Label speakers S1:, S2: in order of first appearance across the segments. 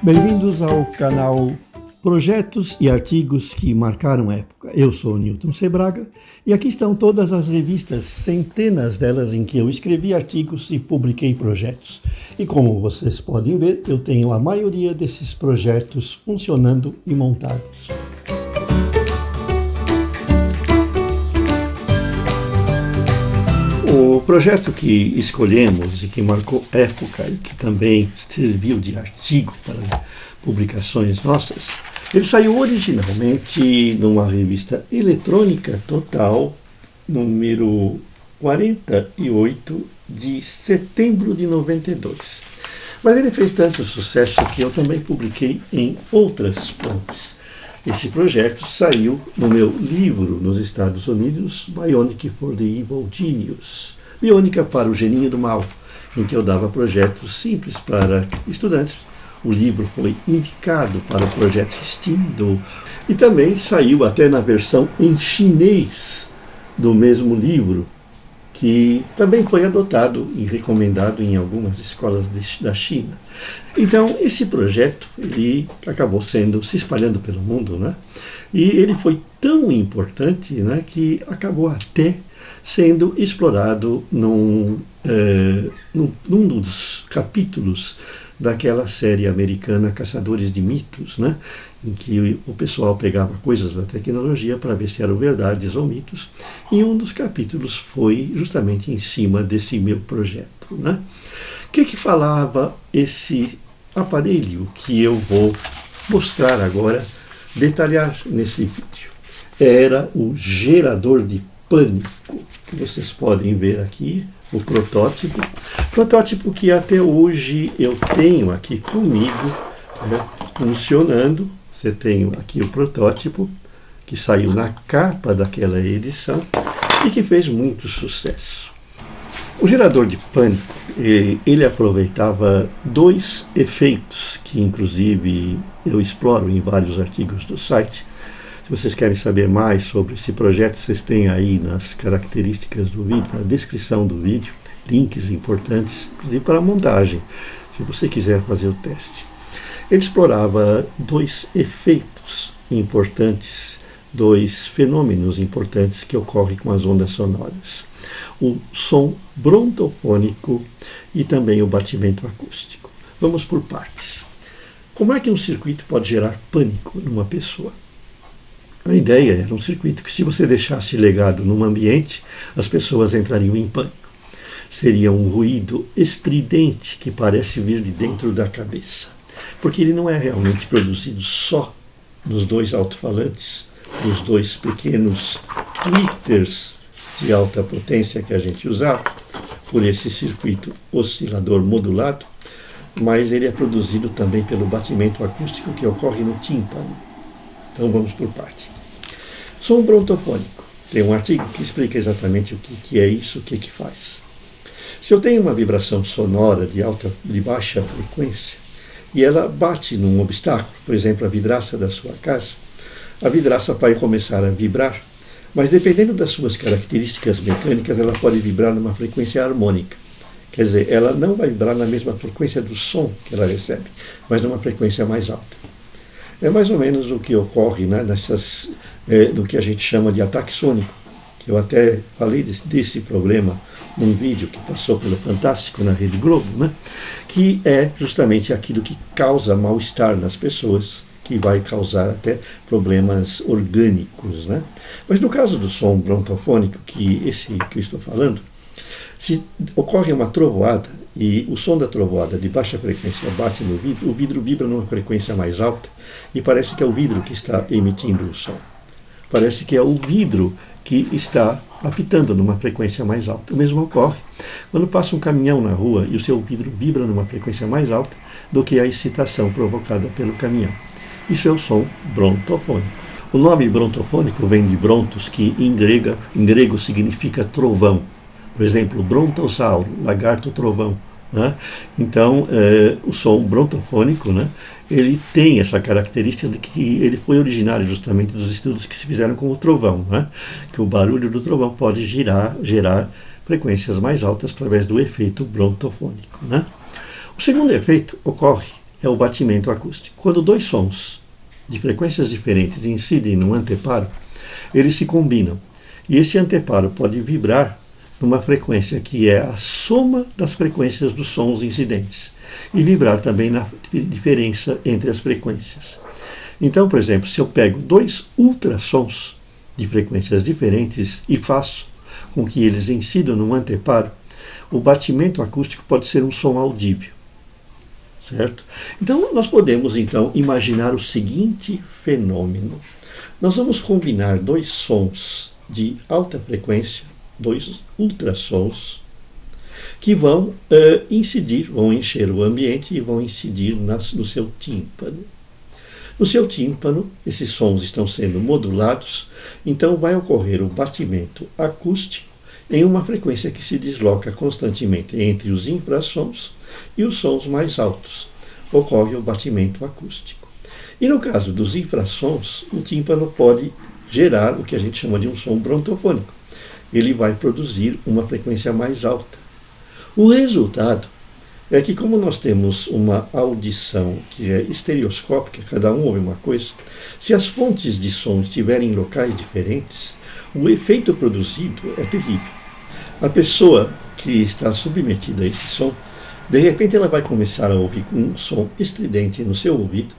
S1: Bem-vindos ao canal Projetos e Artigos que Marcaram Época. Eu sou Newton Sebraga e aqui estão todas as revistas, centenas delas em que eu escrevi artigos e publiquei projetos. E como vocês podem ver, eu tenho a maioria desses projetos funcionando e montados. O projeto que escolhemos e que marcou época e que também serviu de artigo para publicações nossas, ele saiu originalmente numa revista eletrônica Total, número 48 de setembro de 92. Mas ele fez tanto sucesso que eu também publiquei em outras fontes. Esse projeto saiu no meu livro nos Estados Unidos, Bionic for the Evil Genius, Biônica para o Geninho do Mal, em que eu dava projetos simples para estudantes. O livro foi indicado para o projeto STEAM e também saiu até na versão em chinês do mesmo livro, que também foi adotado e recomendado em algumas escolas da China. Então, esse projeto ele acabou se espalhando pelo mundo, né? E ele foi tão importante, né, que acabou até sendo explorado num dos capítulos daquela série americana Caçadores de Mitos, né? Em que o pessoal pegava coisas da tecnologia para ver se eram verdades ou mitos, e um dos capítulos foi justamente em cima desse meu projeto, né? O que falava esse aparelho que eu vou mostrar agora, detalhar nesse vídeo? Era o gerador de pânico, que vocês podem ver aqui, o protótipo que até hoje eu tenho aqui comigo, né, funcionando. Você tem aqui o protótipo que saiu na capa daquela edição e que fez muito sucesso. O gerador de pânico, ele aproveitava dois efeitos que inclusive eu exploro em vários artigos do site. Se vocês querem saber mais sobre esse projeto, vocês têm aí nas características do vídeo, na descrição do vídeo, links importantes, inclusive para a montagem, se você quiser fazer o teste. Ele explorava dois efeitos importantes, dois fenômenos importantes que ocorrem com as ondas sonoras. O som brontofônico e também o batimento acústico. Vamos por partes. Como é que um circuito pode gerar pânico numa pessoa? A ideia era um circuito que, se você deixasse ligado num ambiente, as pessoas entrariam em pânico. Seria um ruído estridente que parece vir de dentro da cabeça, porque ele não é realmente produzido só nos dois alto-falantes, nos dois pequenos tweeters de alta potência que a gente usava, por esse circuito oscilador modulado, mas ele é produzido também pelo batimento acústico que ocorre no tímpano. Então vamos por parte. Som brontofônico. Tem um artigo que explica exatamente o que é isso, o que faz. Se eu tenho uma vibração sonora de baixa frequência e ela bate num obstáculo, por exemplo, a vidraça da sua casa, a vidraça vai começar a vibrar, mas dependendo das suas características mecânicas, ela pode vibrar numa frequência harmônica. Quer dizer, ela não vai vibrar na mesma frequência do som que ela recebe, mas numa frequência mais alta. É mais ou menos o que ocorre, né, do que a gente chama de ataque sônico, que eu até falei desse problema num vídeo que passou pelo Fantástico na Rede Globo, né, que é justamente aquilo que causa mal-estar nas pessoas, que vai causar até problemas orgânicos, né? Mas no caso do som brontofônico, que eu estou falando, se ocorre uma trovoada e o som da trovoada de baixa frequência bate no vidro, o vidro vibra numa frequência mais alta e parece que é o vidro que está emitindo o som. Parece que é o vidro que está apitando numa frequência mais alta. O mesmo ocorre quando passa um caminhão na rua e o seu vidro vibra numa frequência mais alta do que a excitação provocada pelo caminhão. Isso é o som brontofônico. O nome brontofônico vem de brontos, que em grego significa trovão. Por exemplo, brontossauro, lagarto trovão, né? Então, o som brontofônico, né, ele tem essa característica de que ele foi originário justamente dos estudos que se fizeram com o trovão, né? Que o barulho do trovão pode gerar frequências mais altas através do efeito brontofônico, né? O segundo efeito ocorre é o batimento acústico. Quando dois sons de frequências diferentes incidem num anteparo, eles se combinam. E esse anteparo pode vibrar numa frequência que é a soma das frequências dos sons incidentes. E vibrar também na diferença entre as frequências. Então, por exemplo, se eu pego dois ultrassons de frequências diferentes e faço com que eles incidam num anteparo, o batimento acústico pode ser um som audível. Certo? Então, nós podemos então imaginar o seguinte fenômeno. Nós vamos combinar dois sons de alta frequência, dois ultrassons, que vão incidir, vão encher o ambiente e vão incidir no seu tímpano. No seu tímpano, esses sons estão sendo modulados, então vai ocorrer o batimento acústico em uma frequência que se desloca constantemente entre os infrassons e os sons mais altos. Ocorre o batimento acústico. E no caso dos infrassons, o tímpano pode gerar o que a gente chama de um som brontofônico. Ele vai produzir uma frequência mais alta. O resultado é que, como nós temos uma audição que é estereoscópica, cada um ouve uma coisa, se as fontes de som estiverem em locais diferentes, o efeito produzido é terrível. A pessoa que está submetida a esse som, de repente ela vai começar a ouvir um som estridente no seu ouvido,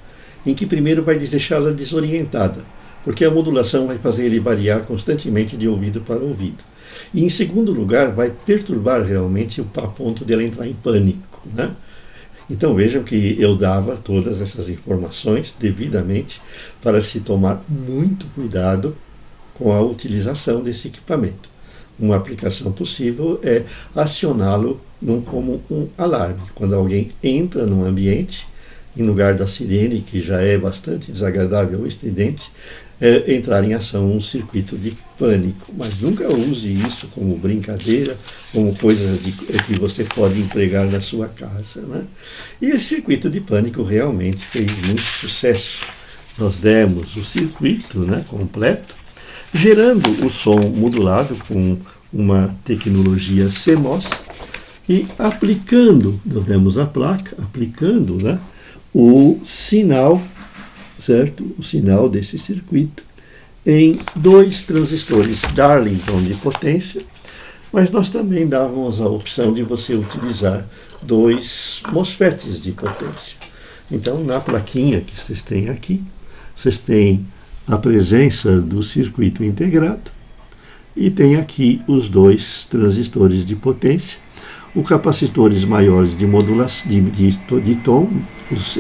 S1: em que primeiro vai deixá-la desorientada, porque a modulação vai fazer ele variar constantemente de ouvido para ouvido. E, em segundo lugar, vai perturbar realmente a ponto de ela entrar em pânico. Né? Então vejam que eu dava todas essas informações devidamente para se tomar muito cuidado com a utilização desse equipamento. Uma aplicação possível é acioná-lo como um alarme. Quando alguém entra num ambiente, em lugar da sirene, que já é bastante desagradável ou estridente, entrar em ação um circuito de pânico. Mas nunca use isso como brincadeira, como coisa que você pode empregar na sua casa. Né? E esse circuito de pânico realmente fez muito sucesso. Nós demos o circuito, né, completo, gerando o som modulado com uma tecnologia CMOS e aplicando, nós demos a placa, aplicando, né, o sinal, certo? O sinal desse circuito em dois transistores Darlington de potência, mas nós também dávamos a opção de você utilizar dois MOSFETs de potência. Então, na plaquinha que vocês têm aqui, vocês têm a presença do circuito integrado e tem aqui os dois transistores de potência, os capacitores maiores de modulação de tom, os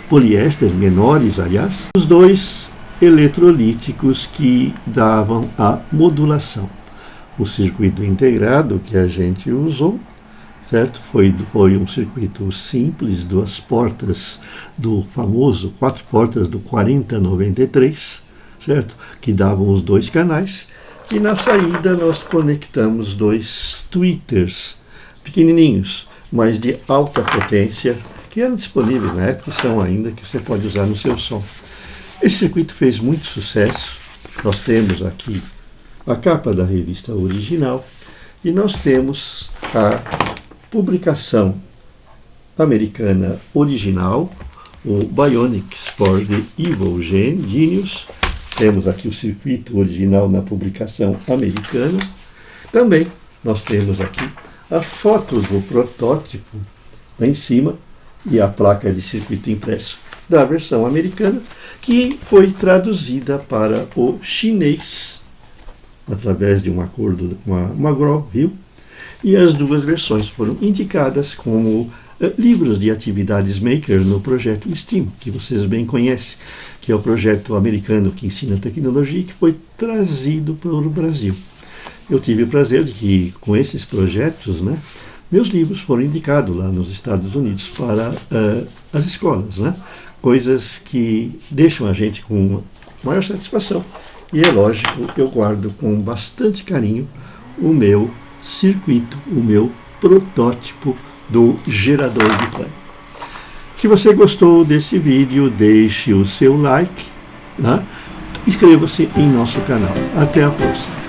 S1: poliésteres menores, aliás, os dois eletrolíticos que davam a modulação. O circuito integrado que a gente usou, certo? Foi um circuito simples, duas portas do famoso, 4 portas do 4093, certo? Que davam os dois canais. E na saída nós conectamos dois tweeters pequenininhos, mas de alta potência, que eram disponíveis na época e são ainda, que você pode usar no seu som. Esse circuito fez muito sucesso. Nós temos aqui a capa da revista original e nós temos a publicação americana original, o Bionics for the Evil Genius. Temos aqui o circuito original na publicação americana. Também nós temos aqui a foto do protótipo lá em cima e a placa de circuito impresso da versão americana, que foi traduzida para o chinês através de um acordo com a McGraw-Hill, e as duas versões foram indicadas como livros de atividades maker no projeto STEAM, que vocês bem conhecem, que é o projeto americano que ensina tecnologia e que foi trazido para o Brasil. Eu tive o prazer de que, com esses projetos, né, meus livros foram indicados lá nos Estados Unidos para as escolas, né? Coisas que deixam a gente com maior satisfação. E é lógico, eu guardo com bastante carinho o meu circuito, o meu protótipo do gerador de pânico. Se você gostou desse vídeo, deixe o seu like, né? Inscreva-se em nosso canal. Até a próxima.